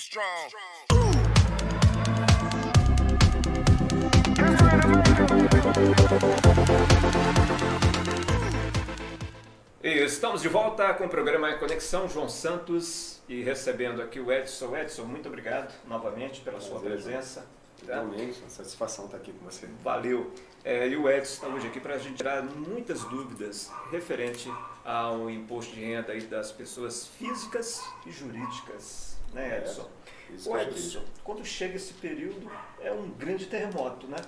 strong. E estamos de volta com o programa Conexão João Santos e recebendo aqui o Edson. Edson, muito obrigado novamente pela sua presença. Realmente, uma satisfação estar aqui com você. Valeu. E o Edson está hoje aqui para a gente tirar muitas dúvidas referente ao imposto de renda aí das pessoas físicas e jurídicas, né, Edson? Isso O é Edson, quando chega esse período, é um grande terremoto, né?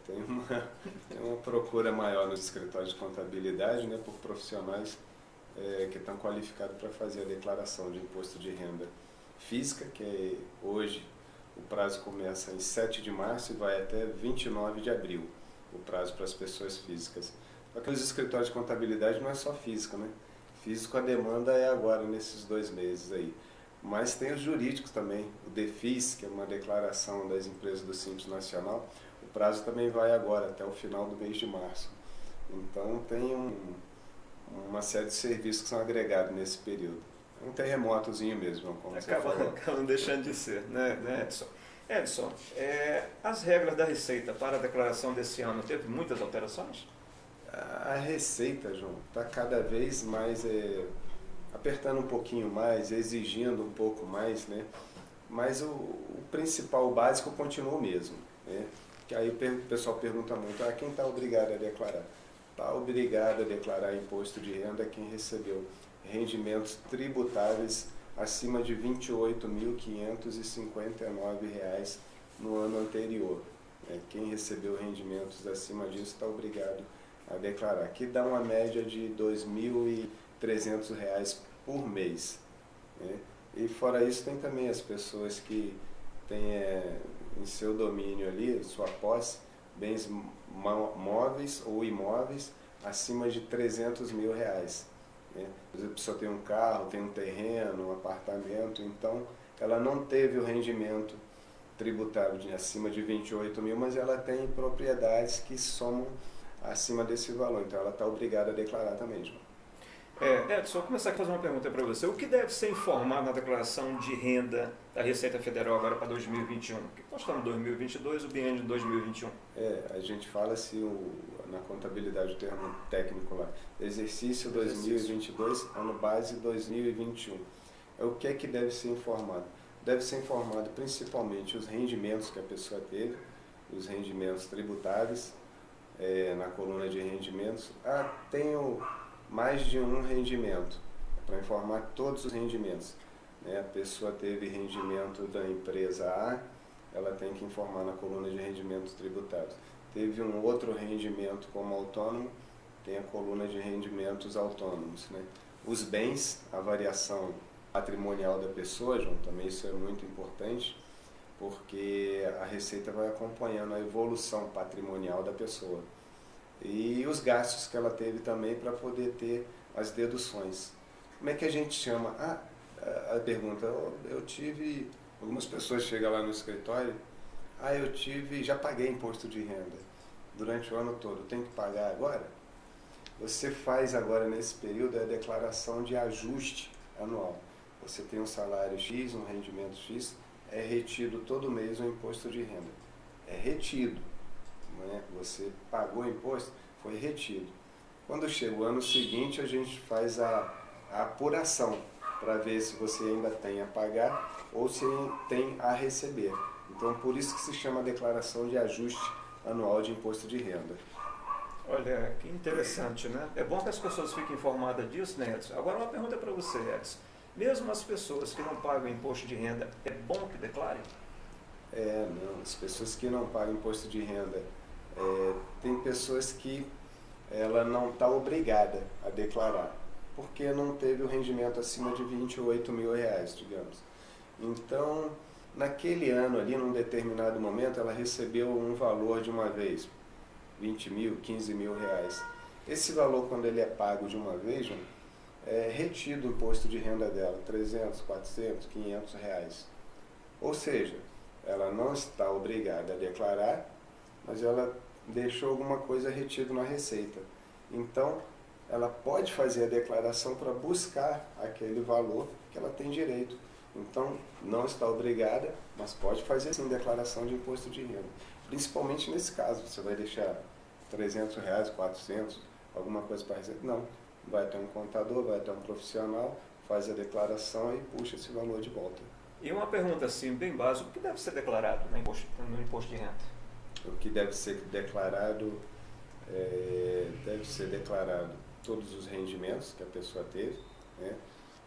tem uma procura maior nos escritórios de contabilidade, né, por profissionais que estão qualificados para fazer a declaração de imposto de renda física, que hoje o prazo começa em 7 de março e vai até 29 de abril, o prazo para as pessoas físicas. Só que os escritórios de contabilidade não é só físico, né? Físico a demanda é agora, nesses 2 meses aí. Mas tem os jurídicos também, o DEFIS, que é uma declaração das empresas do Simples Nacional, o prazo também vai agora, até o final do mês de março. Então tem uma série de serviços que são agregados nesse período. É um terremotozinho mesmo, como você falou. Acabam deixando de ser, né, Edson? Edson, as regras da Receita para a declaração desse ano teve muitas alterações? A Receita, João, está cada vez mais apertando um pouquinho mais, exigindo um pouco mais, né? Mas o principal, o básico, continua o mesmo, né? Que aí o pessoal pergunta muito, quem está obrigado a declarar? Está obrigado a declarar imposto de renda quem recebeu rendimentos tributáveis acima de R$ 28.559 no ano anterior. Quem recebeu rendimentos acima disso está obrigado a declarar, que dá uma média de R$ 2.300 por mês. E fora isso tem também as pessoas que têm em seu domínio ali, sua posse, bens móveis ou imóveis acima de R$ 300 mil. Por exemplo, a pessoa tem um carro, tem um terreno, um apartamento, então ela não teve o rendimento tributável acima de 28 mil, mas ela tem propriedades que somam acima desse valor, então ela está obrigada a declarar também, João. Edson, vou começar a fazer uma pergunta para você. O que deve ser informado na declaração de renda da Receita Federal agora para 2021? Porque nós estamos em 2022, o biênio de 2021. A gente fala na contabilidade, o termo técnico lá, exercício 2022, ano base 2021. O que é que deve ser informado? Deve ser informado principalmente os rendimentos que a pessoa teve, os rendimentos tributáveis, na coluna de rendimentos. Tenho mais de um rendimento, para informar todos os rendimentos. A pessoa teve rendimento da empresa A, ela tem que informar na coluna de rendimentos tributários. Teve um outro rendimento como autônomo, tem a coluna de rendimentos autônomos. Os bens, a variação patrimonial da pessoa, João, também isso é muito importante, porque a Receita vai acompanhando a evolução patrimonial da pessoa. E os gastos que ela teve também para poder ter as deduções. Como é que a gente chama? A pergunta, eu tive, algumas pessoas chegam lá no escritório, já paguei imposto de renda durante o ano todo, tem que pagar agora? Você faz agora nesse período a declaração de ajuste anual. Você tem um salário X, um rendimento X, é retido todo mês o imposto de renda. É retido. Você pagou o imposto, foi retido. Quando chega o ano seguinte, a gente faz a apuração para ver se você ainda tem a pagar ou se tem a receber. Então, por isso que se chama declaração de ajuste anual de imposto de renda. Olha, que interessante, né? É bom que as pessoas fiquem informadas disso, né, Edson? Agora, uma pergunta para você, Edson. Mesmo as pessoas que não pagam imposto de renda, é bom que declarem? Não. As pessoas que não pagam imposto de renda, tem pessoas que ela não está obrigada a declarar, porque não teve o rendimento acima de R$ 28 mil, digamos. Então, naquele ano ali, num determinado momento, ela recebeu um valor de uma vez, 20 mil, 15 mil reais. Esse valor, quando ele é pago de uma vez, é retido o imposto de renda dela, 300, 400, 500 reais. Ou seja, ela não está obrigada a declarar, mas ela deixou alguma coisa retido na Receita. Então, ela pode fazer a declaração para buscar aquele valor que ela tem direito. Então, não está obrigada, mas pode fazer sim declaração de imposto de renda. Principalmente nesse caso, você vai deixar R$300, 400, alguma coisa para receber? Não, vai ter um contador, vai ter um profissional, faz a declaração e puxa esse valor de volta. E uma pergunta assim, bem básica, o que deve ser declarado no imposto de renda? O que deve ser declarado todos os rendimentos que a pessoa teve, né?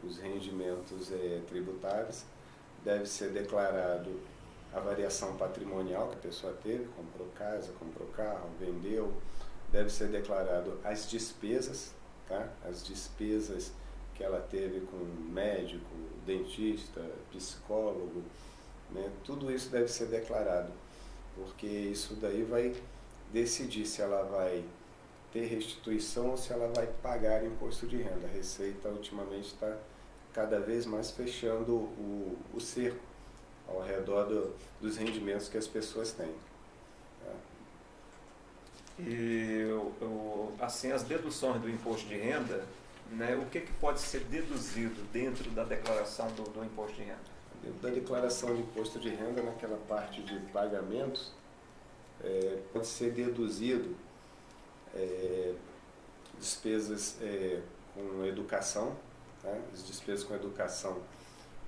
Os rendimentos tributáveis, deve ser declarado a variação patrimonial que a pessoa teve, comprou casa, comprou carro, vendeu, deve ser declarado as despesas, tá? As despesas que ela teve com médico, dentista, psicólogo, né? Tudo isso deve ser declarado, porque isso daí vai decidir se ela vai ter restituição ou se ela vai pagar imposto de renda. A Receita ultimamente está cada vez mais fechando o cerco ao redor dos rendimentos que as pessoas têm. Tá? E assim, as deduções do imposto de renda, né, o que pode ser deduzido dentro da declaração do imposto de renda? Dentro da declaração de imposto de renda, naquela parte de pagamentos, pode ser deduzido despesas com educação, tá? As despesas com educação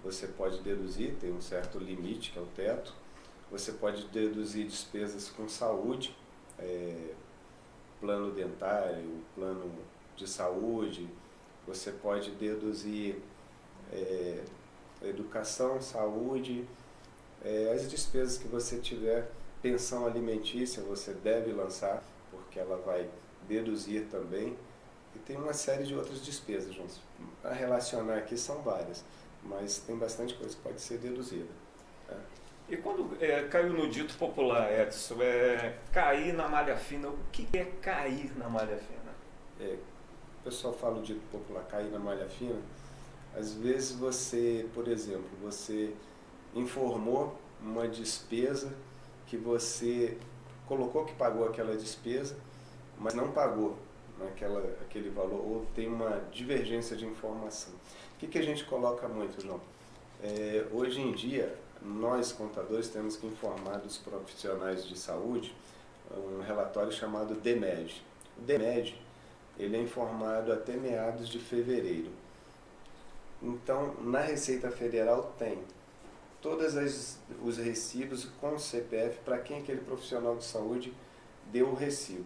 você pode deduzir, tem um certo limite, que é o teto. Você pode deduzir despesas com saúde, plano dentário, plano de saúde. Você pode deduzir educação, saúde, as despesas que você tiver. Pensão alimentícia você deve lançar, porque ela vai deduzir também. E tem uma série de outras despesas, João. A relacionar aqui são várias, mas tem bastante coisa que pode ser deduzida. Tá? E quando caiu no dito popular, Edson, cair na malha fina, o que é cair na malha fina? O pessoal fala o dito popular, cair na malha fina. Às vezes você, por exemplo, você informou uma despesa que você colocou que pagou aquela despesa, mas não pagou aquele valor, ou tem uma divergência de informação. O que a gente coloca muito, João? Hoje em dia, nós contadores temos que informar dos profissionais de saúde um relatório chamado DMED. O DMED, ele é informado até meados de fevereiro. Então, na Receita Federal tem todos os recibos com o CPF para quem aquele profissional de saúde deu o recibo.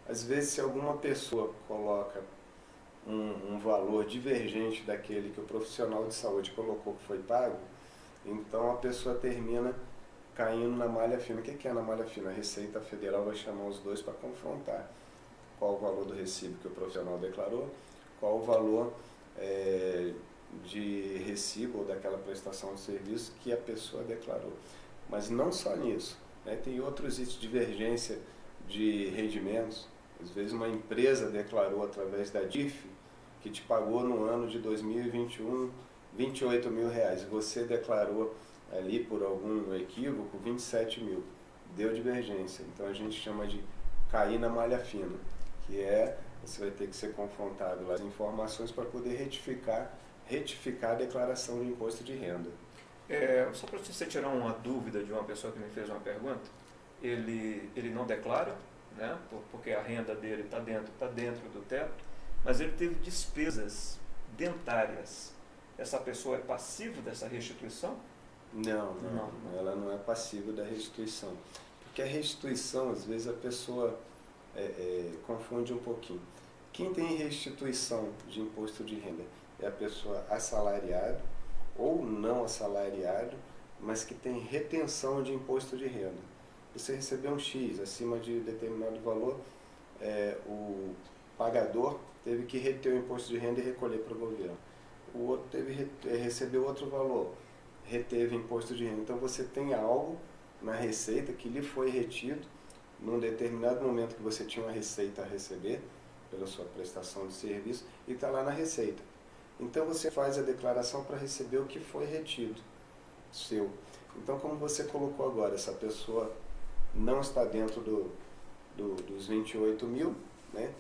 Às vezes, se alguma pessoa coloca um valor divergente daquele que o profissional de saúde colocou que foi pago, então a pessoa termina caindo na malha fina. O que é na malha fina? A Receita Federal vai chamar os dois para confrontar qual o valor do recibo que o profissional declarou, qual o valor de recibo ou daquela prestação de serviço que a pessoa declarou. Mas não só nisso, né? Tem outros itens de divergência de rendimentos. Às vezes uma empresa declarou através da DIF que te pagou no ano de 2021 R$28 mil, e você declarou ali por algum equívoco 27 mil. Deu divergência. Então a gente chama de cair na malha fina, que você vai ter que ser confrontado com as informações para poder retificar a declaração de imposto de renda. Só para você tirar uma dúvida de uma pessoa que me fez uma pergunta, ele não declara, né, porque a renda dele está dentro do teto, mas ele teve despesas dentárias. Essa pessoa é passiva dessa restituição? Não, ela não é passiva da restituição. Porque a restituição, às vezes, a pessoa confunde um pouquinho. Quem tem restituição de imposto de renda é a pessoa assalariado ou não assalariado, mas que tem retenção de imposto de renda. Você recebeu um X acima de determinado valor, o pagador teve que reter o imposto de renda e recolher para o governo. O outro recebeu outro valor, reteve imposto de renda. Então você tem algo na receita que lhe foi retido num determinado momento que você tinha uma receita a receber pela sua prestação de serviço e está lá na receita. Então você faz a declaração para receber o que foi retido seu. Então, como você colocou agora, essa pessoa não está dentro dos 28 mil, né?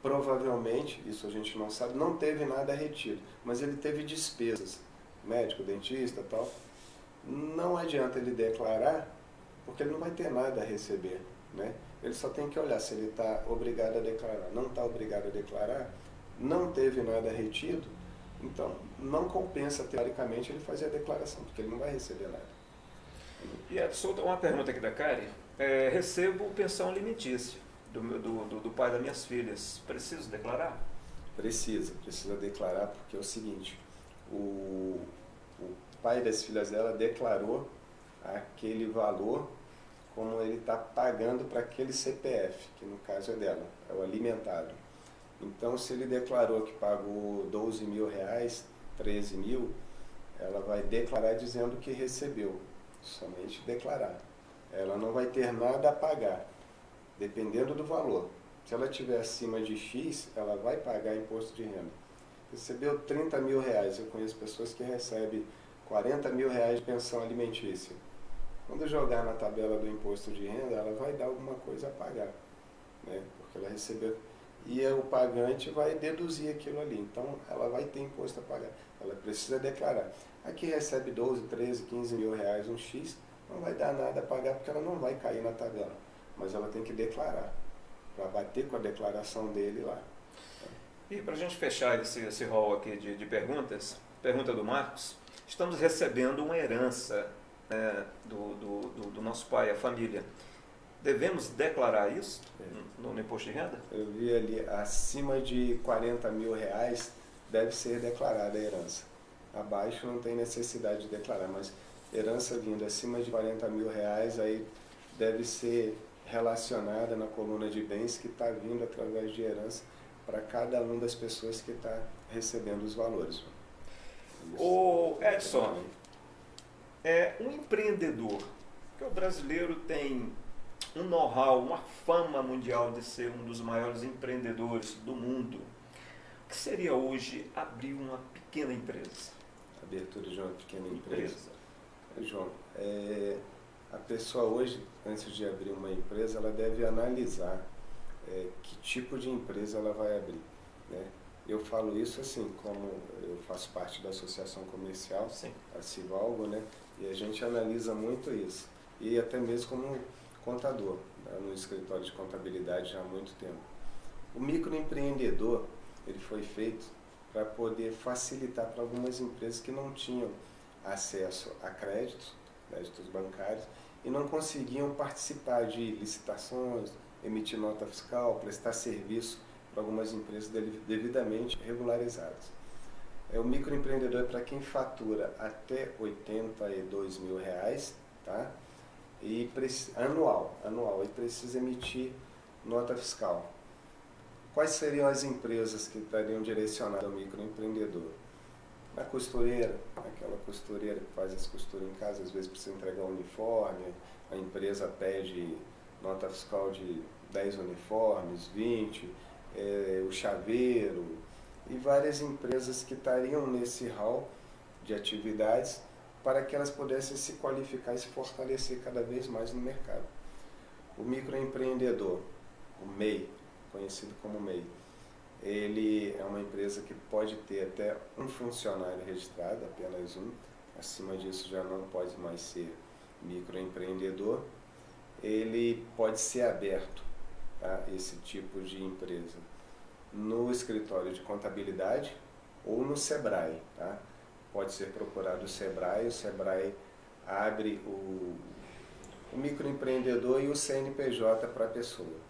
Provavelmente, isso a gente não sabe, não teve nada retido, mas ele teve despesas. médico, dentista e tal, não adianta ele declarar, porque ele não vai ter nada a receber, né? Ele só tem que olhar se ele está obrigado a declarar. Não está obrigado a declarar, não teve nada retido, então não compensa teoricamente ele fazer a declaração, porque ele não vai receber nada. E Edson, uma pergunta aqui da Karen. Recebo pensão alimentícia do pai das minhas filhas. Preciso declarar? Precisa declarar, porque é o seguinte, o pai das filhas dela declarou aquele valor como ele está pagando para aquele CPF, que no caso é dela, é o alimentado. Então, se ele declarou que pagou 12 mil reais, 13 mil, ela vai declarar dizendo que recebeu, somente declarar. Ela não vai ter nada a pagar, dependendo do valor. Se ela estiver acima de X, ela vai pagar imposto de renda. Recebeu 30 mil reais, eu conheço pessoas que recebem 40 mil reais de pensão alimentícia. Quando jogar na tabela do imposto de renda, ela vai dar alguma coisa a pagar, né? Porque ela recebeu. E o pagante vai deduzir aquilo ali. Então, ela vai ter imposto a pagar. Ela precisa declarar. Aqui recebe 12, 13, 15 mil reais, um X, não vai dar nada a pagar porque ela não vai cair na tabela. Mas ela tem que declarar, para bater com a declaração dele lá. E para a gente fechar esse rol aqui de perguntas, pergunta do Marcos, estamos recebendo uma herança do nosso pai, a família. Devemos declarar isso no imposto de renda? Eu vi ali, acima de 40 mil reais deve ser declarada a herança. Abaixo não tem necessidade de declarar, mas herança vindo acima de 40 mil reais, aí deve ser relacionada na coluna de bens que está vindo através de herança para cada uma das pessoas que está recebendo os valores. O Edson, um empreendedor, que o brasileiro tem um know-how, uma fama mundial de ser um dos maiores empreendedores do mundo, o que seria hoje abrir uma pequena empresa? Abertura de uma pequena empresa. João, a pessoa hoje, antes de abrir uma empresa, ela deve analisar que tipo de empresa ela vai abrir, né? Eu falo isso assim, como eu faço parte da associação comercial, sim, a Civalgo, né? E a gente analisa muito isso. E até mesmo como contador, né? No escritório de contabilidade já há muito tempo. O microempreendedor, ele foi feito para poder facilitar para algumas empresas que não tinham acesso a créditos bancários, e não conseguiam participar de licitações, emitir nota fiscal, prestar serviço para algumas empresas devidamente regularizadas. O microempreendedor é para quem fatura até 82 mil reais, tá? E anual, e precisa emitir nota fiscal. Quais seriam as empresas que estariam direcionadas ao microempreendedor? A costureira, aquela costureira que faz as costuras em casa, às vezes precisa entregar um uniforme, a empresa pede nota fiscal de 10 uniformes, 20, o chaveiro, e várias empresas que estariam nesse hall de atividades para que elas pudessem se qualificar e se fortalecer cada vez mais no mercado. O microempreendedor, o MEI, conhecido como MEI, ele é uma empresa que pode ter até um funcionário registrado, apenas um, acima disso já não pode mais ser microempreendedor. Ele pode ser aberto, tá, esse tipo de empresa no escritório de contabilidade ou no Sebrae, tá? Pode ser procurado o Sebrae abre o microempreendedor e o CNPJ para a pessoa.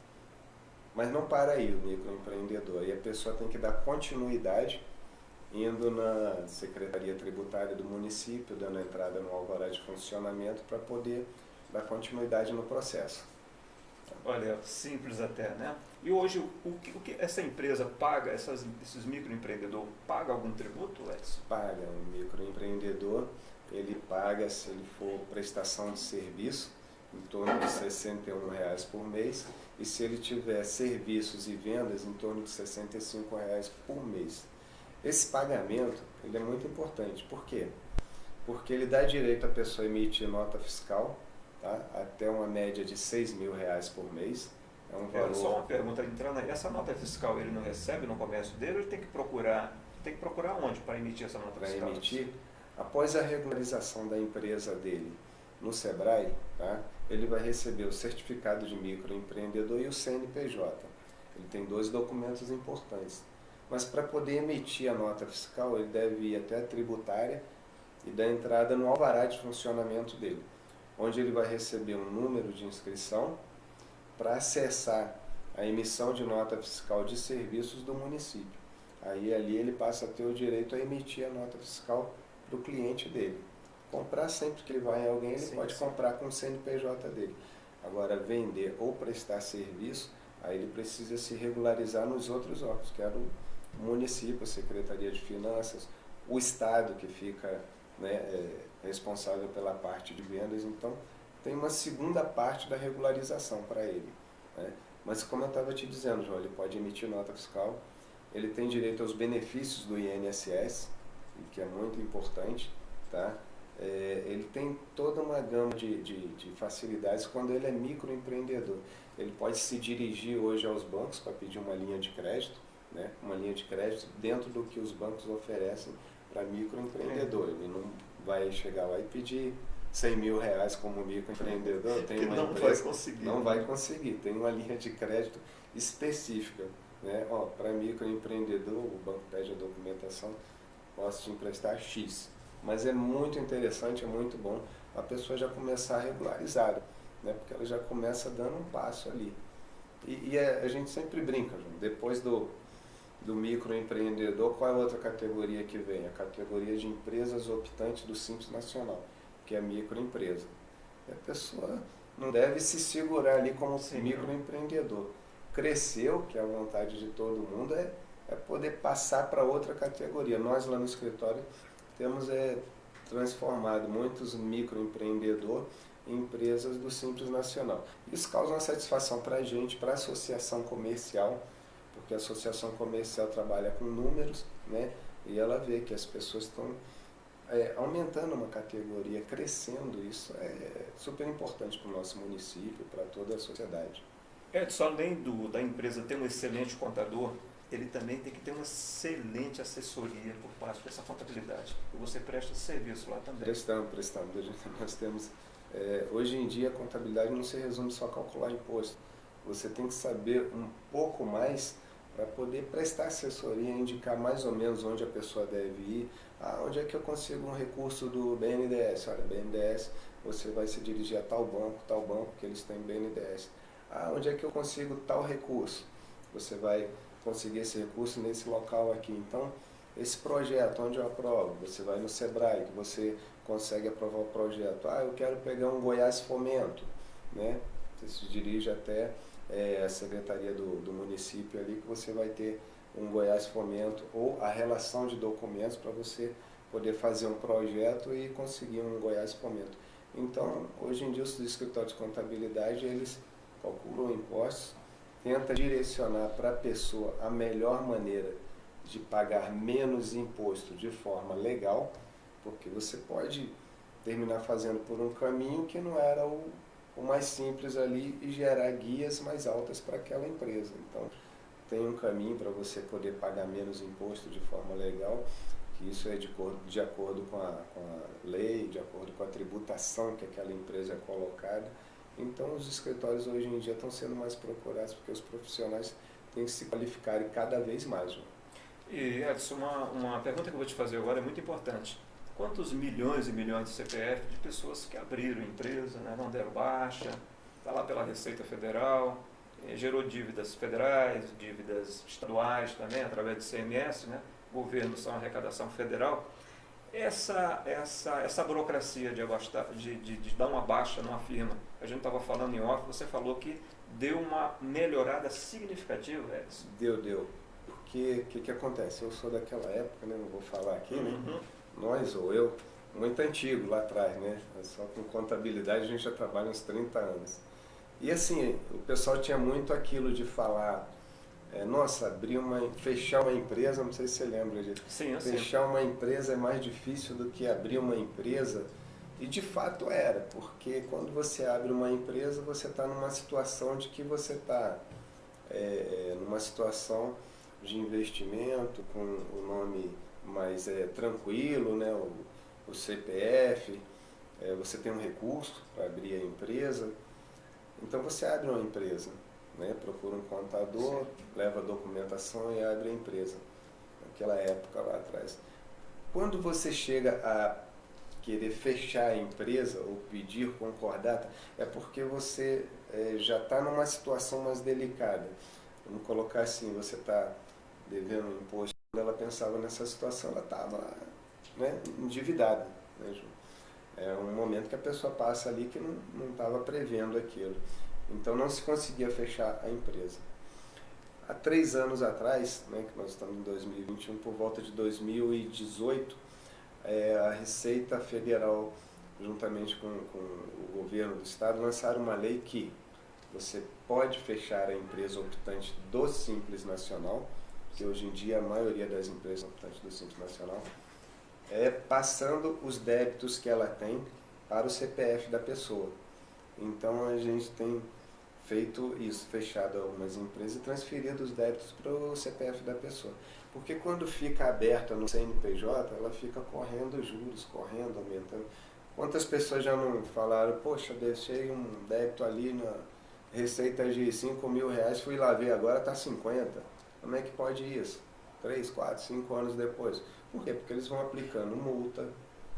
Mas não para aí o microempreendedor, e a pessoa tem que dar continuidade indo na Secretaria Tributária do município, dando entrada no alvará de funcionamento para poder dar continuidade no processo. Olha, simples até, né? E hoje, o que essa empresa paga, esses microempreendedores, paga algum tributo, Edson? Paga. O microempreendedor, ele paga, se ele for prestação de serviço, em torno de R$ 61 por mês, e se ele tiver serviços e vendas, em torno de R$ 65 por mês. Esse pagamento, ele é muito importante. Por quê? Porque ele dá direito à pessoa emitir nota fiscal, tá? Até uma média de R$ 6 mil por mês. É um valor... Só uma pergunta entrando aí. Essa nota fiscal ele não recebe no comércio dele ou ele tem que procurar onde para emitir essa nota fiscal? Para emitir, Após a regularização da empresa dele no Sebrae, tá? Ele vai receber o certificado de microempreendedor e o CNPJ. Ele tem 2 documentos importantes. Mas para poder emitir a nota fiscal, ele deve ir até a tributária e dar entrada no alvará de funcionamento dele, onde ele vai receber um número de inscrição para acessar a emissão de nota fiscal de serviços do município. Aí ali ele passa a ter o direito a emitir a nota fiscal para o cliente dele. Comprar sempre que ele vai em alguém, ele pode comprar com o CNPJ dele. Agora, vender ou prestar serviço, aí ele precisa se regularizar nos outros órgãos, que era o município, a Secretaria de Finanças, o Estado, que fica, né, responsável pela parte de vendas. Então, tem uma segunda parte da regularização para ele, né? Mas, como eu estava te dizendo, João, ele pode emitir nota fiscal, ele tem direito aos benefícios do INSS, que é muito importante, tá? Ele tem toda uma gama de facilidades quando ele é microempreendedor. Ele pode se dirigir hoje aos bancos para pedir uma linha de crédito, né? Uma linha de crédito dentro do que os bancos oferecem para microempreendedor. Ele não vai chegar lá e pedir 100 mil reais como microempreendedor. Tem uma não empresa, vai conseguir. Não vai conseguir. Tem uma linha de crédito específica, né? Para microempreendedor, o banco pede a documentação, posso te emprestar X. Mas é muito interessante, é muito bom a pessoa já começar regularizada, né? Porque ela já começa dando um passo ali. E a gente sempre brinca, João, depois do microempreendedor, qual é a outra categoria que vem? A categoria de empresas optantes do Simples Nacional, que é a microempresa. E a pessoa não deve se segurar ali como microempreendedor. Cresceu, que é a vontade de todo mundo, é poder passar para outra categoria. Nós lá no escritório temos transformado muitos microempreendedores em empresas do Simples Nacional. Isso causa uma satisfação para a gente, para a associação comercial, porque a associação comercial trabalha com números, né? E ela vê que as pessoas estão aumentando uma categoria, crescendo. Isso é super importante para o nosso município, para toda a sociedade. Edson, além da empresa ter um excelente contador, ele também tem que ter uma excelente assessoria por parte dessa contabilidade. E você presta serviço lá também. Prestamos. Nós temos, hoje em dia, a contabilidade não se resume só a calcular imposto. Você tem que saber um pouco mais para poder prestar assessoria, indicar mais ou menos onde a pessoa deve ir. Onde é que eu consigo um recurso do BNDES? Olha, BNDES, você vai se dirigir a tal banco, que eles têm BNDES. Onde é que eu consigo tal recurso? Você vai conseguir esse recurso nesse local aqui. Então, esse projeto, onde eu aprovo? Você vai no Sebrae, que você consegue aprovar o projeto. Eu quero pegar um Goiás Fomento, né? Você se dirige até a secretaria do município ali, que você vai ter um Goiás Fomento ou a relação de documentos para você poder fazer um projeto e conseguir um Goiás Fomento. Então, hoje em dia, os escritórios de contabilidade, eles calculam impostos, tenta direcionar para a pessoa a melhor maneira de pagar menos imposto de forma legal, porque você pode terminar fazendo por um caminho que não era o mais simples ali e gerar guias mais altas para aquela empresa. Então, tem um caminho para você poder pagar menos imposto de forma legal, que isso é de acordo com a lei, de acordo com a tributação que aquela empresa é colocada. Então, os escritórios hoje em dia estão sendo mais procurados porque os profissionais têm que se qualificarem cada vez mais. João. E, Edson, uma pergunta que eu vou te fazer agora é muito importante. Quantos milhões e milhões de CPF de pessoas que abriram empresa, né, não deram baixa, está lá pela Receita Federal, gerou dívidas federais, dívidas estaduais também, através do CMS, né, governo são arrecadação federal. Essa burocracia de dar uma baixa numa firma, a gente estava falando em off, você falou que deu uma melhorada significativa, Edson. Deu. Porque o que acontece? Eu sou daquela época, né? Não vou falar aqui, né? Nós ou eu, muito antigo lá atrás, né? Só com contabilidade a gente já trabalha uns 30 anos. E assim, o pessoal tinha muito aquilo de falar, nossa, fechar uma empresa, não sei se você lembra disso. Sim, fechar uma empresa é mais difícil do que abrir uma empresa. E de fato era, porque quando você abre uma empresa, você está numa situação de que você está numa situação de investimento, com o nome mais tranquilo, né? o CPF, você tem um recurso para abrir a empresa, então você abre uma empresa, né? Procura um contador, leva a documentação e abre a empresa, naquela época lá atrás. Quando você chega a querer fechar a empresa ou pedir concordata, é porque você já está numa situação mais delicada. Vamos colocar assim, você está devendo um imposto. Quando ela pensava nessa situação, ela estava, né, endividada, né, Ju? É um momento que a pessoa passa ali que não estava prevendo aquilo. Então não se conseguia fechar a empresa. Há 3 anos atrás, né, que nós estamos em 2021, por volta de 2018, a Receita Federal, juntamente com o governo do estado, lançaram uma lei que você pode fechar a empresa optante do Simples Nacional, que hoje em dia a maioria das empresas optantes do Simples Nacional, passando os débitos que ela tem para o CPF da pessoa. Então a gente tem feito isso, fechado algumas empresas e transferido os débitos para o CPF da pessoa. Porque quando fica aberta no CNPJ, ela fica correndo juros, correndo, aumentando. Quantas pessoas já não falaram, poxa, deixei um débito ali na receita de R$5.000, fui lá ver, agora está 50. Como é que pode isso? 3, 4, 5 anos depois. Por quê? Porque eles vão aplicando multa,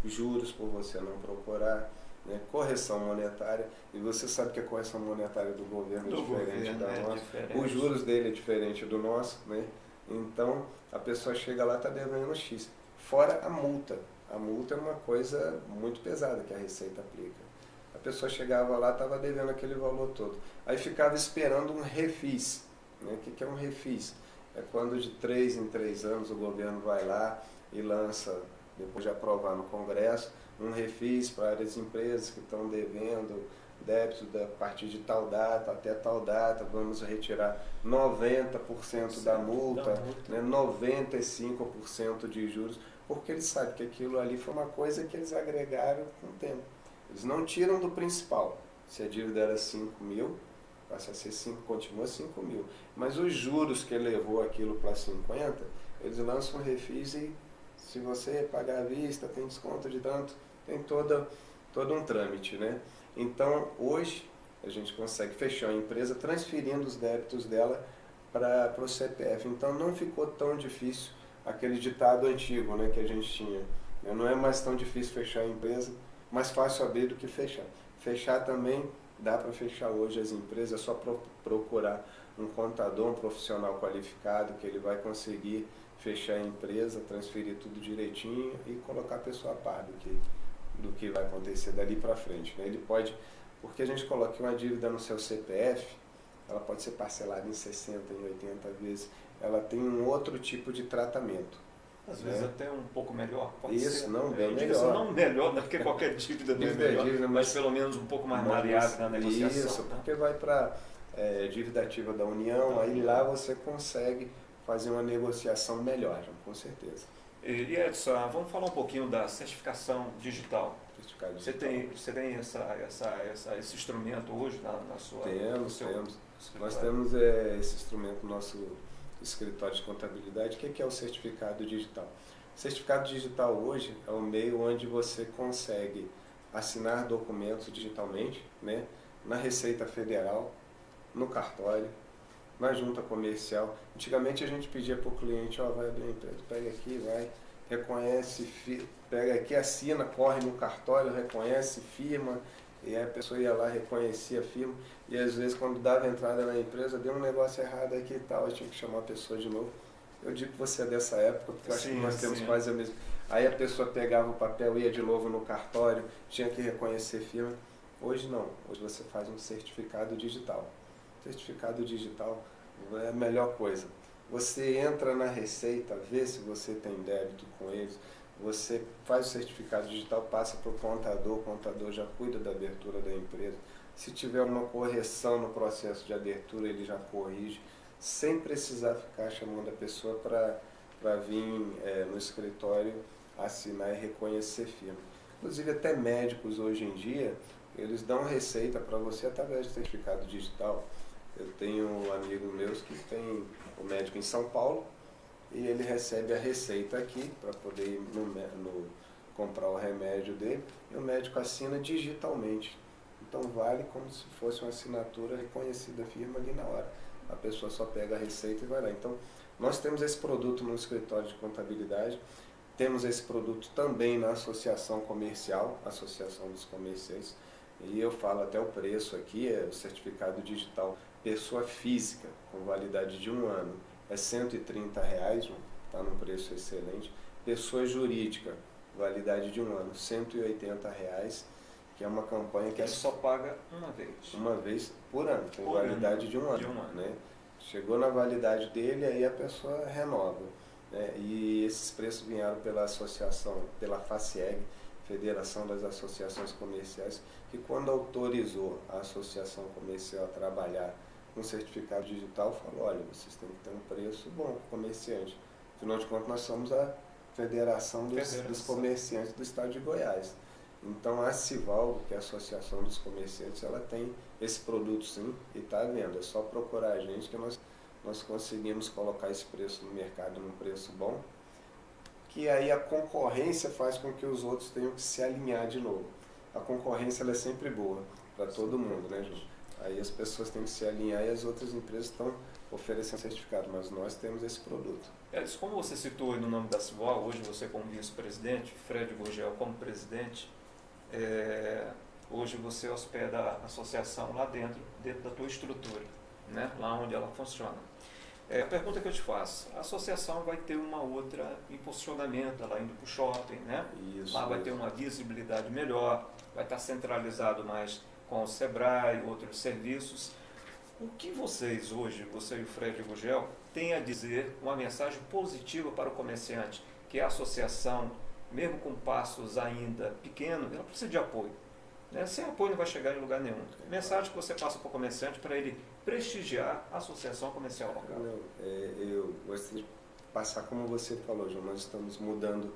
juros por você não procurar, né, correção monetária, e você sabe que a correção monetária do governo é diferente da nossa, os juros dele é diferente do nosso, né? Então a pessoa chega lá e está devendo X. Fora a multa. A multa é uma coisa muito pesada que a Receita aplica. A pessoa chegava lá, estava devendo aquele valor todo. Aí ficava esperando um refis. Né? O que é um refis? É quando de 3 em 3 anos o governo vai lá e lança, depois de aprovar no Congresso, um refis para as empresas que estão devendo débito a partir de tal data até tal data, vamos retirar 90% da multa, né, 95% de juros, porque eles sabem que aquilo ali foi uma coisa que eles agregaram com o tempo. Eles não tiram do principal. Se a dívida era 5.000, passa a ser 5, continua 5.000. Mas os juros que levou aquilo para 50, eles lançam um refis e se você pagar à vista, tem desconto de tanto, tem todo um trâmite, né? Então, hoje, a gente consegue fechar a empresa transferindo os débitos dela para o CPF. Então, não ficou tão difícil aquele ditado antigo, né, que a gente tinha. Não é mais tão difícil fechar a empresa, mais fácil abrir do que fechar. Fechar também, dá para fechar hoje as empresas, é só procurar um contador, um profissional qualificado, que ele vai conseguir fechar a empresa, transferir tudo direitinho e colocar a pessoa a par do que vai acontecer dali para frente. Né? Ele pode, porque a gente coloca uma dívida no seu CPF, ela pode ser parcelada em 60, em 80 vezes, ela tem um outro tipo de tratamento. Às vezes até um pouco melhor. Pode isso, ser. Não, bem melhor. Isso não melhor, porque qualquer dívida não é melhor, dívida, mas pelo menos um pouco mais maleável na negociação. Isso, porque vai para dívida ativa da União, aí lá você consegue fazer uma negociação melhor, com certeza. E Edson, vamos falar um pouquinho da certificação digital. Você tem esse instrumento hoje na sua... Temos. Nós temos esse instrumento no nosso escritório de contabilidade. O que é o certificado digital? O certificado digital hoje é o meio onde você consegue assinar documentos digitalmente, né, na Receita Federal, no cartório, na junta comercial. Antigamente a gente pedia para o cliente, vai abrir a empresa, pega aqui, vai, reconhece, pega aqui, assina, corre no cartório, reconhece, firma, e aí a pessoa ia lá, reconhecia a firma, e às vezes quando dava entrada na empresa, deu um negócio errado aqui e tal, eu tinha que chamar a pessoa de novo. Eu digo que você é dessa época, porque eu acho que nós temos quase a mesma. Aí a pessoa pegava o papel, ia de novo no cartório, tinha que reconhecer firma. Hoje não, hoje você faz um certificado digital. Certificado digital é a melhor coisa. Você entra na Receita, vê se você tem débito com eles, você faz o certificado digital, passa para o contador já cuida da abertura da empresa. Se tiver uma correção no processo de abertura, ele já corrige, sem precisar ficar chamando a pessoa para vir no escritório assinar e reconhecer firma. Inclusive até médicos hoje em dia, eles dão receita para você através do certificado digital. Eu tenho um amigo meu que tem um médico em São Paulo e ele recebe a receita aqui para poder ir no comprar o remédio dele e o médico assina digitalmente. Então vale como se fosse uma assinatura reconhecida, firma ali na hora. A pessoa só pega a receita e vai lá. Então nós temos esse produto no escritório de contabilidade, temos esse produto também na associação comercial, Associação dos Comerciantes, e eu falo até o preço aqui, é o certificado digital pessoa física com validade de 1 ano, é R$ 130, está num preço excelente. Pessoa jurídica, validade de 1 ano, R$ 180, que é uma campanha que ele só paga uma vez por ano, tem por validade ano, de um ano. Né? Chegou na validade dele, aí a pessoa renova. Né? E esses preços vieram pela associação, pela FACIEG, Federação das Associações Comerciais, que quando autorizou a associação comercial a trabalhar com certificado digital, falou, olha, vocês têm que ter um preço bom para o comerciante. Afinal de contas, nós somos a Federação dos Comerciantes do Estado de Goiás. Então a Civaldo, que é a Associação dos Comerciantes, ela tem esse produto sim e está à venda. É só procurar a gente que nós conseguimos colocar esse preço no mercado num preço bom, que aí a concorrência faz com que os outros tenham que se alinhar de novo. A concorrência ela é sempre boa para todo mundo, né, João? Aí as pessoas têm que se alinhar e as outras empresas estão oferecendo certificado, mas nós temos esse produto. Como você citou aí no nome da Cival, hoje você como vice-presidente, Fred Gurgel como presidente, hoje você hospeda a associação lá dentro da tua estrutura, né? Lá onde ela funciona. A pergunta que eu te faço, a associação vai ter uma outra impulsionamento, ela indo para o shopping, né? Isso, lá vai ter uma visibilidade melhor, vai estar centralizado mais com o Sebrae, outros serviços. O que vocês hoje, você e o Fred Gurgel, têm a dizer, uma mensagem positiva para o comerciante, que a associação, mesmo com passos ainda pequenos, ela precisa de apoio. Né? Sem apoio não vai chegar em lugar nenhum. Mensagem que você passa para o comerciante para ele prestigiar a associação comercial local. Eu gostaria de passar como você falou, João, nós estamos mudando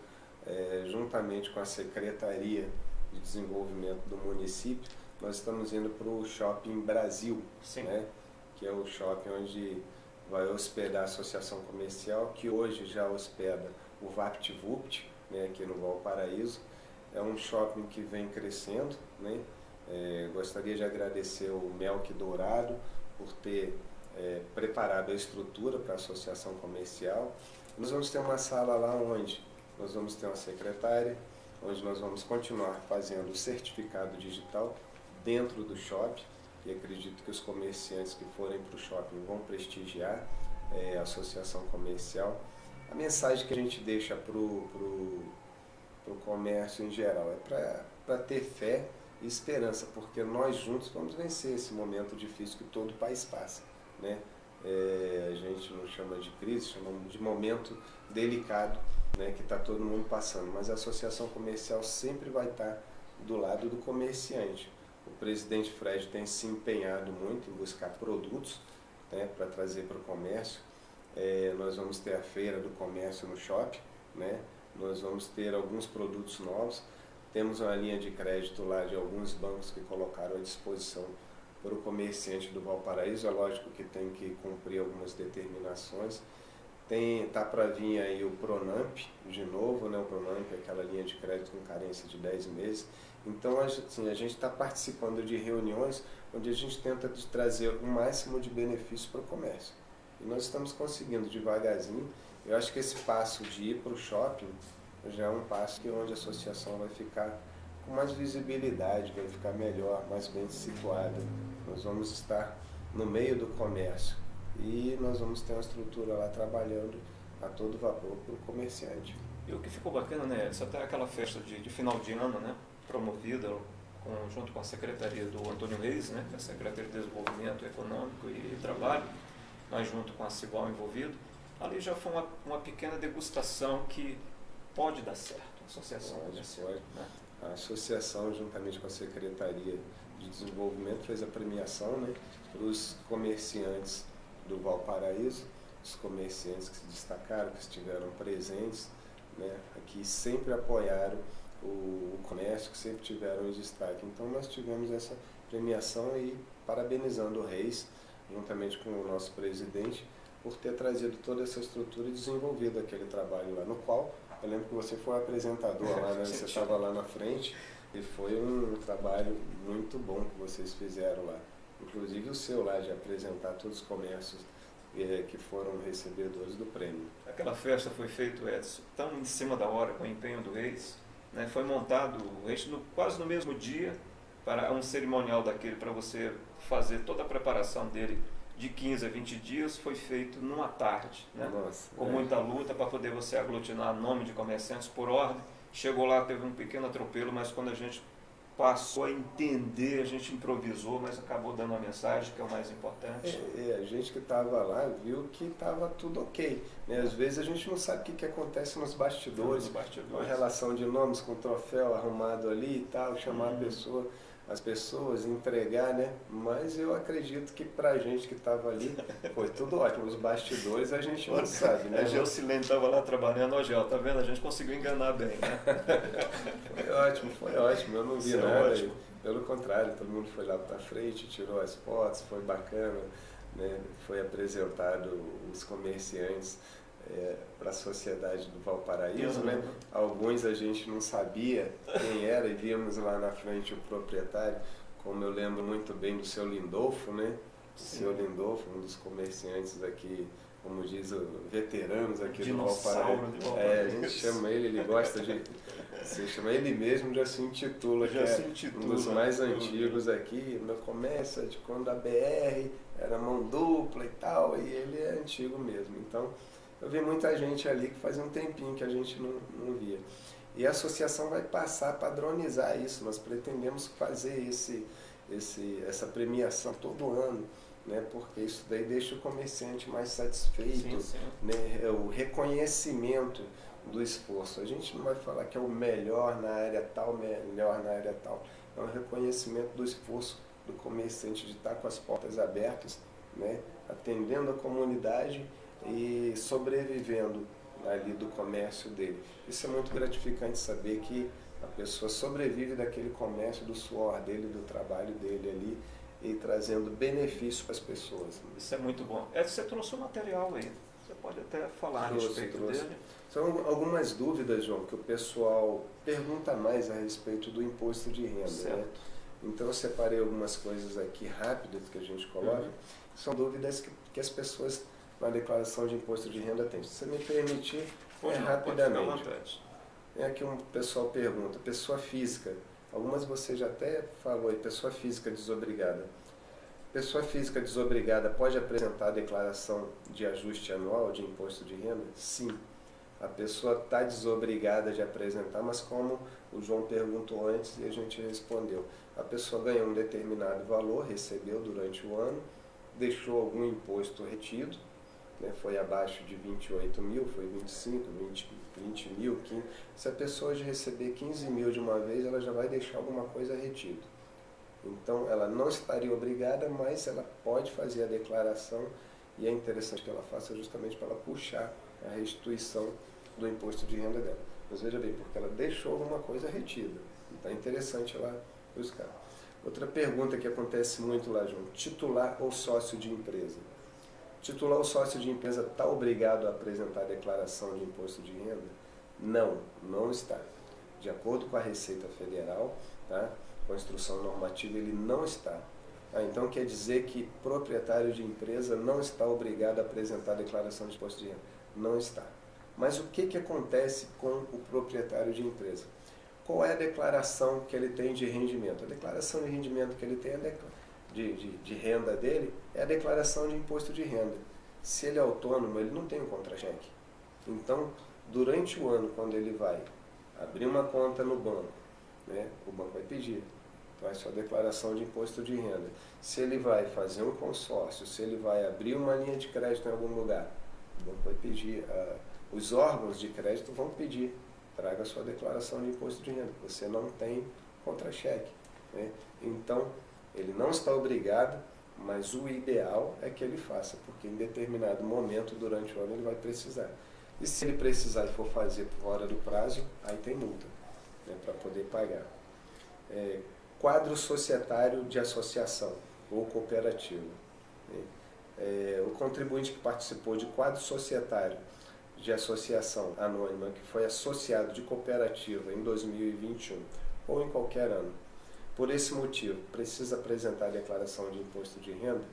juntamente com a Secretaria de Desenvolvimento do município, nós estamos indo para o Shopping Brasil, né? Que é o shopping onde vai hospedar a associação comercial, que hoje já hospeda o VaptVupt, né, aqui no Valparaíso. É um shopping que vem crescendo, né? Gostaria de agradecer o Melk Dourado por ter preparado a estrutura para a associação comercial. Nós vamos ter uma sala lá onde nós vamos ter uma secretária, onde nós vamos continuar fazendo o certificado digital dentro do shopping, e acredito que os comerciantes que forem para o shopping vão prestigiar a associação comercial. A mensagem que a gente deixa para o comércio em geral é para ter fé e esperança, porque nós juntos vamos vencer esse momento difícil que todo o país passa, né? A gente não chama de crise, chamamos de momento delicado, né, que está todo mundo passando, mas a associação comercial sempre vai estar do lado do comerciante. O presidente Fred tem se empenhado muito em buscar produtos, né, para trazer para o comércio. Nós vamos ter a feira do comércio no shopping, né? Nós vamos ter alguns produtos novos. Temos uma linha de crédito lá de alguns bancos que colocaram à disposição para o comerciante do Valparaíso. É lógico que tem que cumprir algumas determinações. Tá para vir aí o Pronamp de novo, né? O Pronamp é aquela linha de crédito com carência de 10 meses. Então assim, a gente está participando de reuniões onde a gente tenta trazer o máximo de benefício para o comércio. E nós estamos conseguindo devagarzinho. Eu acho que esse passo de ir para o shopping já é um passo onde a associação vai ficar com mais visibilidade, vai ficar melhor, mais bem situada. Nós vamos estar no meio do comércio e nós vamos ter uma estrutura lá trabalhando a todo vapor para o comerciante. E o que ficou bacana, né, Edson, até aquela festa de final de ano, né, promovida junto com a secretaria do Antônio Reis, né, que é a Secretaria de Desenvolvimento Econômico e Trabalho, nós junto com a Cival envolvido, ali já foi uma pequena degustação que pode dar certo, a associação comercial. Né? A associação, juntamente com a Secretaria de Desenvolvimento, fez a premiação, né, para os comerciantes do Valparaíso, os comerciantes que se destacaram, que estiveram presentes, né, que sempre apoiaram o comércio, que sempre tiveram em destaque. Então nós tivemos essa premiação e parabenizando o Reis, juntamente com o nosso presidente, por ter trazido toda essa estrutura e desenvolvido aquele trabalho lá, no qual Eu lembro que você foi apresentador lá, né? Você estava lá na frente e foi um trabalho muito bom que vocês fizeram lá. Inclusive o seu lá, de apresentar todos os comércios que foram recebedores do prêmio. Aquela festa foi feita, Edson, tão em cima da hora, com o empenho do Reis, né? Foi montado o Reis quase no mesmo dia, para um cerimonial daquele, para você fazer toda a preparação dele de 15 a 20 dias, foi feito numa tarde, né? Nossa, com muita luta para poder você aglutinar nome de comerciantes por ordem. Chegou lá, teve um pequeno atropelo, mas quando a gente passou a entender, a gente improvisou, mas acabou dando uma mensagem, que é o mais importante. A gente que estava lá viu que estava tudo ok, né? Às vezes a gente não sabe o que acontece nos bastidores, uma relação de nomes com o troféu arrumado ali e tal, chamar as pessoas, entregar, né? Mas eu acredito que pra gente que estava ali, foi tudo ótimo. Os bastidores a gente não sabe, né? A Gelsilene estava lá trabalhando, Gel, tá vendo? A gente conseguiu enganar bem, né? Foi ótimo, eu não vi nada. Pelo contrário, todo mundo foi lá pra frente, tirou as fotos, foi bacana, né? Foi apresentado os comerciantes para a sociedade do Valparaíso, né? Alguns a gente não sabia quem era e víamos lá na frente o proprietário, como eu lembro muito bem do seu Lindolfo, né? O seu Lindolfo, um dos comerciantes aqui, como diz, veteranos aqui do Valparaíso. A gente chama ele gosta de... Você chama ele mesmo, já se intitula, que é um dos mais antigos aqui, no comércio de quando a BR era mão dupla e tal, e ele é antigo mesmo. Então, eu vi muita gente ali que fazia um tempinho que a gente não via. E a associação vai passar a padronizar isso. Nós pretendemos fazer essa premiação todo ano, né? Porque isso daí deixa o comerciante mais satisfeito, sim. Né? O reconhecimento do esforço. A gente não vai falar que é o melhor na área tal, melhor na área tal. É um reconhecimento do esforço do comerciante de estar com as portas abertas, né? Atendendo a comunidade e sobrevivendo ali do comércio dele. Isso é muito gratificante saber que a pessoa sobrevive daquele comércio, do suor dele, do trabalho dele ali e trazendo benefício para as pessoas. Isso é muito bom. Você trouxe um material aí, você pode até falar a respeito dele. São algumas dúvidas, João, que o pessoal pergunta mais a respeito do imposto de renda. Né? Então eu separei algumas coisas aqui rápidas que a gente coloca. São dúvidas que as pessoas na declaração de imposto de renda têm. Se você me permitir, rapidamente. Aqui um pessoal pergunta, pessoa física. Algumas você já até falou aí, pessoa física desobrigada. Pessoa física desobrigada pode apresentar a declaração de ajuste anual de imposto de renda? Sim. A pessoa está desobrigada de apresentar, mas como o João perguntou antes e a gente respondeu, a pessoa ganhou um determinado valor, recebeu durante o ano, deixou algum imposto retido, né, foi abaixo de 28 mil, foi 25, 20 mil, 15. Se a pessoa receber 15 mil de uma vez, ela já vai deixar alguma coisa retida. Então, ela não estaria obrigada, mas ela pode fazer a declaração e é interessante que ela faça justamente para ela puxar a restituição do imposto de renda dela. Mas veja bem, porque ela deixou alguma coisa retida. Então é interessante ela buscar. Outra pergunta que acontece muito lá, João, titular ou sócio de empresa? Titular ou sócio de empresa está obrigado a apresentar a declaração de imposto de renda? Não, não está. De acordo com a Receita Federal, tá? Com a instrução normativa, ele não está. Então quer dizer que proprietário de empresa não está obrigado a apresentar a declaração de imposto de renda? Não está. Mas o que acontece com o proprietário de empresa? Qual é a declaração que ele tem de rendimento? A declaração de rendimento que ele tem de renda dele é a declaração de imposto de renda. Se ele é autônomo, ele não tem um contra-cheque. Então, durante o ano, quando ele vai abrir uma conta no banco, né, o banco vai pedir a sua declaração de imposto de renda. Se ele vai fazer um consórcio, se ele vai abrir uma linha de crédito em algum lugar, o banco vai pedir, os órgãos de crédito vão pedir, traga a sua declaração de imposto de renda, você não tem contra-cheque. Né? Então, ele não está obrigado, mas o ideal é que ele faça, porque em determinado momento durante o ano ele vai precisar. E se ele precisar e for fazer fora do prazo, aí tem multa, né, para poder pagar. Quadro societário de associação ou cooperativa. O contribuinte que participou de quadro societário de associação anônima que foi associado de cooperativa em 2021 ou em qualquer ano, por esse motivo, precisa apresentar a declaração de imposto de renda?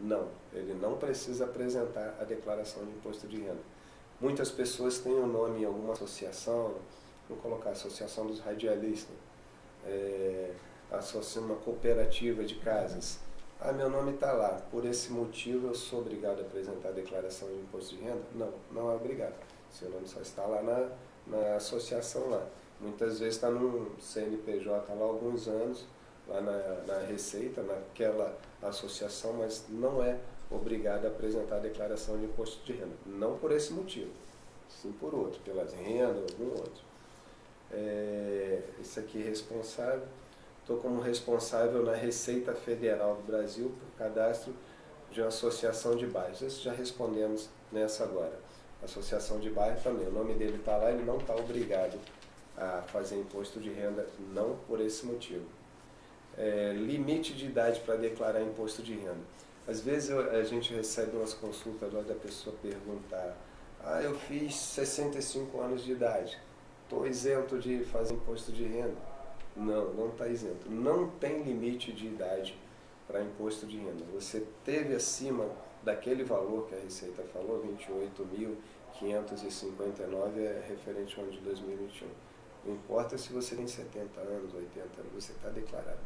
Não, ele não precisa apresentar a declaração de imposto de renda. Muitas pessoas têm o nome em alguma associação, vou colocar Associação dos Radialistas, uma cooperativa de casas. Meu nome está lá, por esse motivo eu sou obrigado a apresentar a declaração de imposto de renda? Não, não é obrigado. Seu nome só está lá na associação lá. Muitas vezes está num CNPJ lá há alguns anos, lá na Receita, naquela associação, mas não é obrigado a apresentar a declaração de imposto de renda. Não por esse motivo, sim por outro, pelas rendas, algum outro. Esse aqui é responsável. Estou como responsável na Receita Federal do Brasil por cadastro de uma associação de bairros. Isso já respondemos nessa agora. Associação de bairro também, o nome dele está lá, ele não está obrigado a fazer imposto de renda, não por esse motivo. Limite de idade para declarar imposto de renda. Às vezes a gente recebe umas consultas lá da pessoa perguntar: eu fiz 65 anos de idade, estou isento de fazer imposto de renda? Não, não está isento. Não tem limite de idade para imposto de renda. Você teve acima daquele valor que a Receita falou, 28.559, é referente ao ano de 2021. Não importa se você tem 70 anos, 80 anos, você está declarado,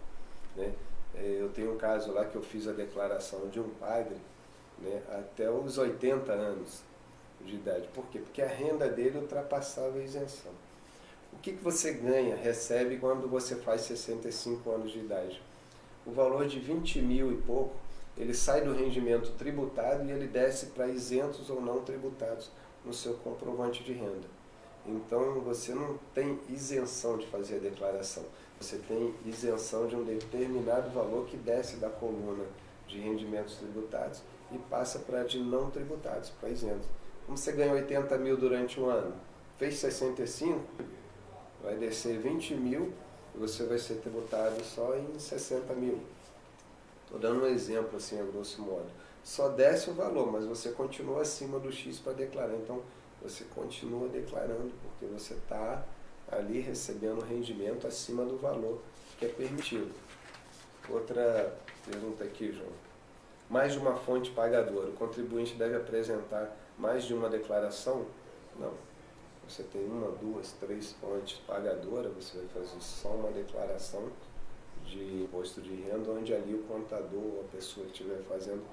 né? Eu tenho um caso lá que eu fiz a declaração de um padre, né, até os 80 anos de idade. Por quê? Porque a renda dele ultrapassava a isenção. O que você ganha, recebe quando você faz 65 anos de idade? O valor de 20 mil e pouco, ele sai do rendimento tributado e ele desce para isentos ou não tributados no seu comprovante de renda. Então, você não tem isenção de fazer a declaração. Você tem isenção de um determinado valor que desce da coluna de rendimentos tributados e passa para de não tributados, para isentos. Como você ganha 80 mil durante um ano, fez 65, vai descer 20 mil e você vai ser tributado só em 60 mil. Estou dando um exemplo assim, a grosso modo. Só desce o valor, mas você continua acima do X para declarar. Então, você continua declarando, porque você está ali recebendo rendimento acima do valor que é permitido. Outra pergunta aqui, João. Mais de uma fonte pagadora. O contribuinte deve apresentar mais de uma declaração? Não. Você tem uma, duas, três fontes pagadoras, você vai fazer só uma declaração de imposto de renda, onde ali o contador ou a pessoa que estiver fazendo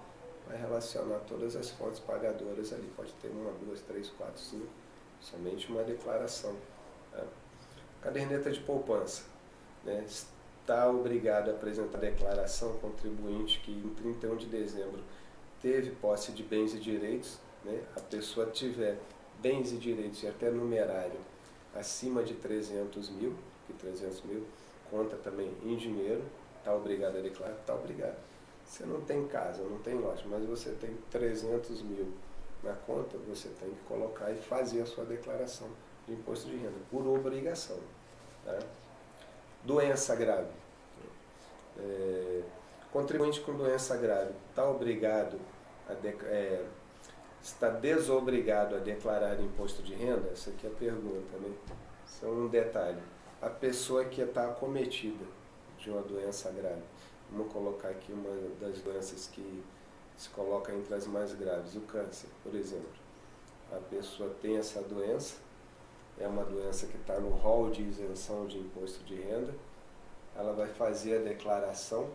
vai relacionar todas as fontes pagadoras ali. Pode ter uma, duas, três, quatro, cinco, somente uma declaração. Tá? Caderneta de poupança, né? Está obrigado a apresentar a declaração contribuinte que em 31 de dezembro teve posse de bens e direitos, né? A pessoa tiver bens e direitos e até numerário acima de 300 mil, que 300 mil conta também em dinheiro, está obrigado a declarar? Está obrigado. Você não tem casa, não tem loja, mas você tem 300 mil na conta, você tem que colocar e fazer a sua declaração de imposto de renda, por obrigação. Tá? Doença grave. Contribuinte com doença grave está obrigado está desobrigado a declarar imposto de renda? Essa aqui é a pergunta, né? Isso é um detalhe. A pessoa que está acometida de uma doença grave. Vamos colocar aqui uma das doenças que se coloca entre as mais graves, o câncer, por exemplo. A pessoa tem essa doença, é uma doença que está no rol de isenção de imposto de renda, ela vai fazer a declaração.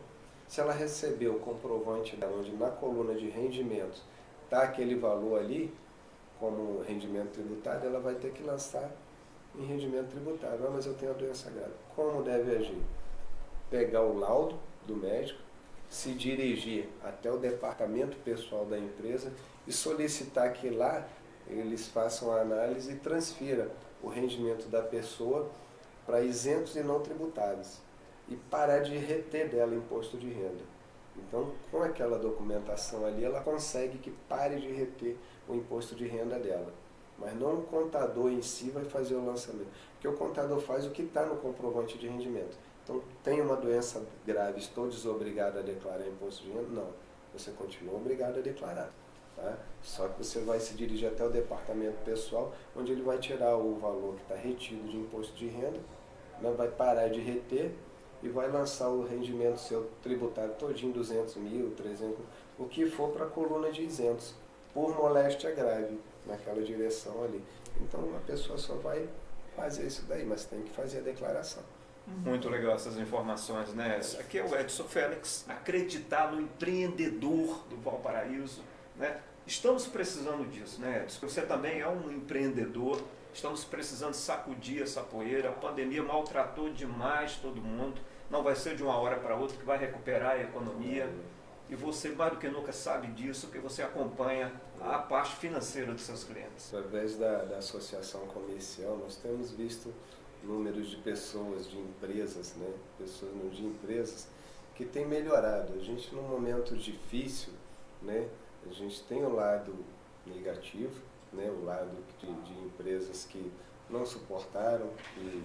Se ela receber o comprovante onde na coluna de rendimentos está aquele valor ali, como rendimento tributado, ela vai ter que lançar em rendimento tributável. Mas eu tenho a doença grave. Como deve agir? Pegar o laudo do médico, se dirigir até o departamento pessoal da empresa e solicitar que lá eles façam a análise e transfira o rendimento da pessoa para isentos e não tributados e parar de reter dela imposto de renda. Então, com aquela documentação ali, ela consegue que pare de reter o imposto de renda dela. Mas não o contador em si vai fazer o lançamento, porque o contador faz o que está no comprovante de rendimento. Então, tem uma doença grave, estou desobrigado a declarar imposto de renda? Não, você continua obrigado a declarar. Tá? Só que você vai se dirigir até o departamento pessoal, onde ele vai tirar o valor que está retido de imposto de renda, né? Vai parar de reter e vai lançar o rendimento seu tributário todinho, 200 mil, 300 mil, o que for para a coluna de isentos, por moléstia grave, naquela direção ali. Então a pessoa só vai fazer isso daí, mas tem que fazer a declaração. Muito legal essas informações, né? Aqui é o Edson Félix, acreditar no empreendedor do Valparaíso, né? Estamos precisando disso, né, Edson? Você também é um empreendedor, estamos precisando sacudir essa poeira, a pandemia maltratou demais todo mundo, não vai ser de uma hora para outra que vai recuperar a economia, e você mais do que nunca sabe disso, porque você acompanha a parte financeira dos seus clientes. Através da associação comercial, nós temos visto números de pessoas, de empresas, né? Pessoas de empresas que têm melhorado. A gente, num momento difícil, né? A gente tem o lado negativo, né? O lado de empresas que não suportaram e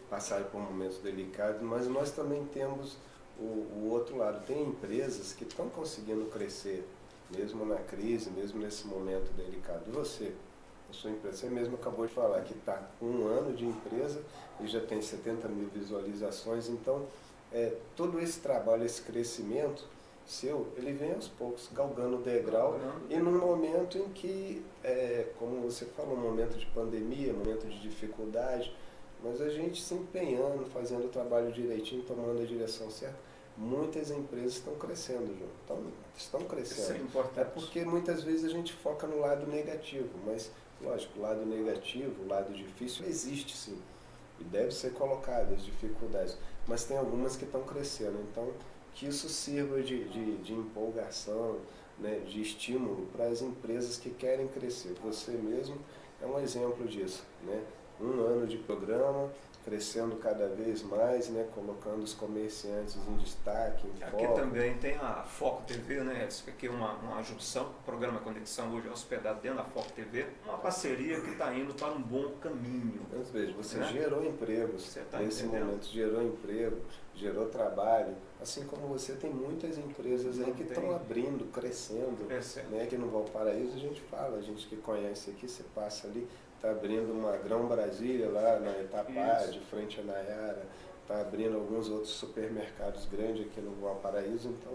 passaram por momentos delicados, mas nós também temos o outro lado. Tem empresas que estão conseguindo crescer, mesmo na crise, mesmo nesse momento delicado. E você? A sua empresa, você mesmo acabou de falar que está com 1 ano de empresa e já tem 70 mil visualizações, então todo esse trabalho, esse crescimento seu, ele vem aos poucos, galgando o degrau, e num momento em que, como você falou, um momento de pandemia, um momento de dificuldade, mas a gente se empenhando, fazendo o trabalho direitinho, tomando a direção certa, muitas empresas estão crescendo, João, estão crescendo. Isso é importante. Porque muitas vezes a gente foca no lado negativo, mas, lógico, o lado negativo, o lado difícil, existe sim, e deve ser colocado, as dificuldades, mas tem algumas que estão crescendo, então que isso sirva de empolgação, né, de estímulo para as empresas que querem crescer. Você mesmo é um exemplo disso, né? 1 ano de programa, crescendo cada vez mais, né, colocando os comerciantes em destaque, em Aqui foco. também tem a Foco TV, né, Edson? Aqui é uma junção, o programa Conexão hoje é hospedado dentro da Foco TV, uma parceria que está indo para um bom caminho. Mas veja, você né? gerou empregos Você tá nesse entendendo? momento, gerou emprego, gerou trabalho, assim como você tem muitas empresas aí que estão abrindo, crescendo, né, que no Valparaíso a gente fala, a gente que conhece aqui, você passa ali, está abrindo uma Grão Brasília lá na Itapá, de frente à Nayara, está abrindo alguns outros supermercados grandes aqui no Valparaíso, então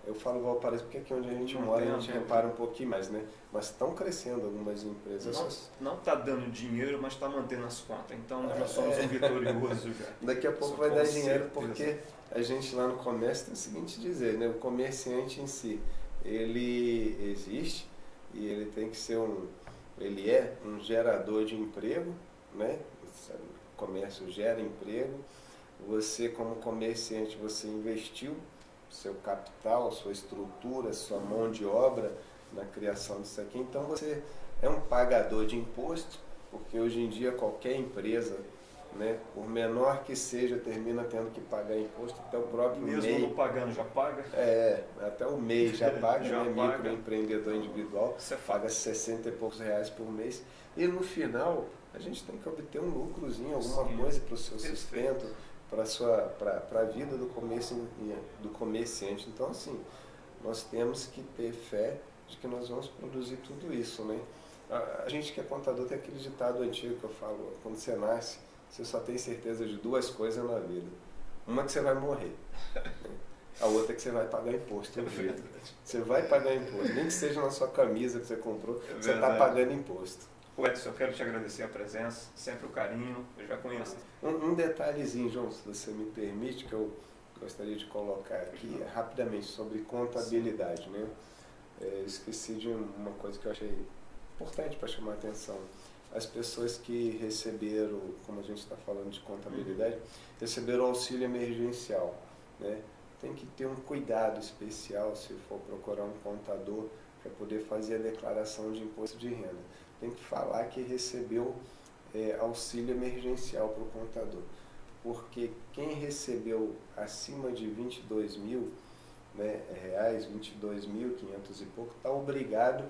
eu falo Valparaíso porque aqui onde a gente mora a gente repara um pouquinho mais, né? Mas estão crescendo algumas empresas. Não está dando dinheiro, mas está mantendo as contas, então nós somos um vitorioso já. Daqui a pouco vai dar dinheiro porque a gente lá no comércio tem o seguinte dizer, né? O comerciante em si, ele existe e ele tem que ser ele é um gerador de emprego, né? O comércio gera emprego. Você como comerciante, você investiu seu capital, sua estrutura, sua mão de obra na criação disso aqui. Então você é um pagador de imposto, porque hoje em dia qualquer empresa, né, por menor que seja, termina tendo que pagar imposto, até o próprio MEI. Mesmo não pagando, já paga? Até o MEI já paga, já né? paga. Microempreendedor individual, paga 60 e poucos reais por mês. E no final, a gente tem que obter um lucrozinho, alguma coisa para o seu sustento, para a vida do comerciante. Então, assim, nós temos que ter fé de que nós vamos produzir tudo isso, né? A gente que é contador tem aquele ditado antigo que eu falo, quando você nasce, você só tem certeza de 2 coisas na vida. Uma que você vai morrer, né? A outra é que você vai pagar imposto. Você vai pagar imposto, nem que seja na sua camisa que você comprou, você está pagando imposto. Edson, eu quero te agradecer a presença, sempre o carinho, eu já conheço. Um detalhezinho, João, se você me permite, que eu gostaria de colocar aqui rapidamente sobre contabilidade, né? Esqueci de uma coisa que eu achei importante para chamar a atenção. As pessoas que receberam, como a gente está falando de contabilidade, receberam auxílio emergencial, né? Tem que ter um cuidado especial se for procurar um contador para poder fazer a declaração de imposto de renda. Tem que falar que recebeu auxílio emergencial para o contador, porque quem recebeu acima de 22 mil, né, reais, 22.500 e pouco, está obrigado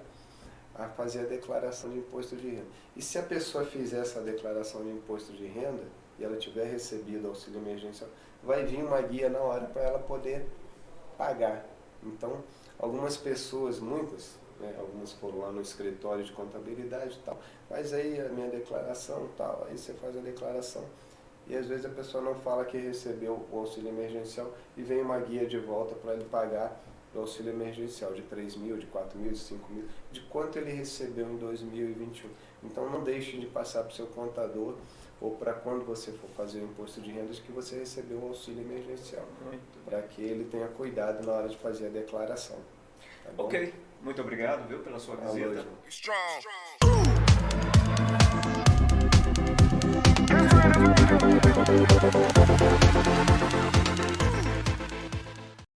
a fazer a declaração de imposto de renda. E se a pessoa fizer essa declaração de imposto de renda e ela tiver recebido auxílio emergencial, vai vir uma guia na hora para ela poder pagar. Então, algumas pessoas, muitas, né? Algumas foram lá no escritório de contabilidade e tal. Mas aí a minha declaração e tal, aí você faz a declaração. E às vezes a pessoa não fala que recebeu o auxílio emergencial e vem uma guia de volta para ele pagar o auxílio emergencial de 3 mil, de 4 mil, de 5 mil, de quanto ele recebeu em 2021. Então não deixe de passar para o seu contador ou para quando você for fazer o imposto de rendas que você recebeu o auxílio emergencial, para que ele tenha cuidado na hora de fazer a declaração. Tá bom? Ok, muito obrigado, viu, pela sua visita. Strong.